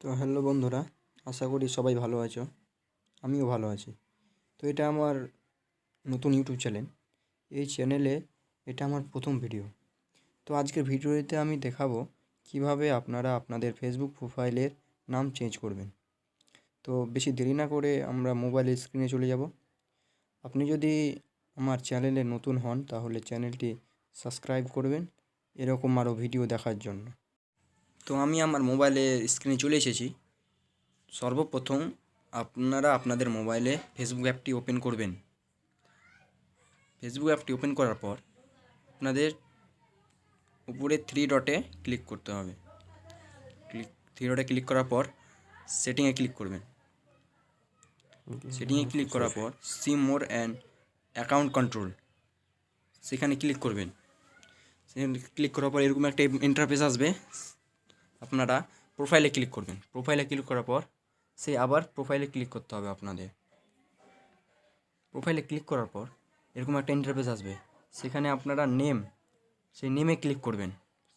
তো হ্যালো বন্ধুরা, আশা করি সবাই ভালো আছো। আমিও ভালো আছি। তো এটা আমার নতুন ইউটিউব চ্যানেল। এই চ্যানেলে এটা আমার প্রথম ভিডিও। তো আজকের ভিডিওতে আমি দেখাবো কিভাবে আপনারা আপনাদের ফেসবুক প্রোফাইলের নাম চেঞ্জ করবেন। তো বেশি দেরি না করে আমরা মোবাইলের স্ক্রিনে চলে যাব। আপনি যদি আমার চ্যানেলে নতুন হন তাহলে চ্যানেলটি সাবস্ক্রাইব করবেন এরকম আরও ভিডিও দেখার জন্য। তো আমি আমার মোবাইলের স্ক্রিনে চলে এসেছি। সর্বপ্রথম আপনারা আপনাদের মোবাইলে ফেসবুক অ্যাপটি ওপেন করবেন। ফেসবুক অ্যাপটি ওপেন করার পর আপনাদের উপরে থ্রি ডটে ক্লিক করতে হবে। থ্রি ডটে ক্লিক করার পর সেটিংয়ে ক্লিক করবেন। সেটিংয়ে ক্লিক করার পর see more and account control সেখানে ক্লিক করবেন। সেখানে ক্লিক করার পর এরকম একটা ইন্টারফেস আসবে। আপনারা প্রোফাইলে ক্লিক করবেন। প্রোফাইলে ক্লিক করার পর আবার প্রোফাইলে ক্লিক করতে হবে আপনাদের। প্রোফাইলে ক্লিক করার পর এরকম একটা ইন্টারফেস আসবে। সেখানে আপনারা সেই নেমে ক্লিক করবেন।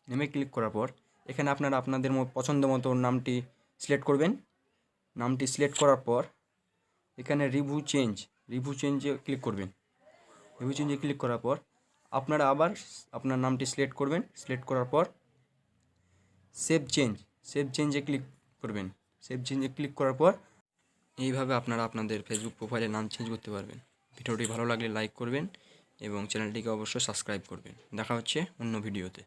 নেমে ক্লিক করার পর এখানে আপনারা আপনাদের পছন্দ মতো নামটি সিলেক্ট করবেন। নামটি সিলেক্ট করার পর এখানে রিভিউ চেঞ্জে ক্লিক করবেন। রিভিউ চেঞ্জে ক্লিক করার পর আপনারা আবার আপনার নামটি সিলেক্ট করবেন। সিলেক্ট করার পর সেভ চেঞ্জে ক্লিক করবেন। সেভ চেঞ্জে ক্লিক করার পর এইভাবে আপনারা আপনাদের ফেসবুক প্রোফাইলের নাম চেঞ্জ করতে পারবেন। ভিডিওটি ভালো লাগলে লাইক করবেন এবং চ্যানেলটিকে অবশ্যই সাবস্ক্রাইব করবেন। দেখা হচ্ছে অন্য ভিডিওতে।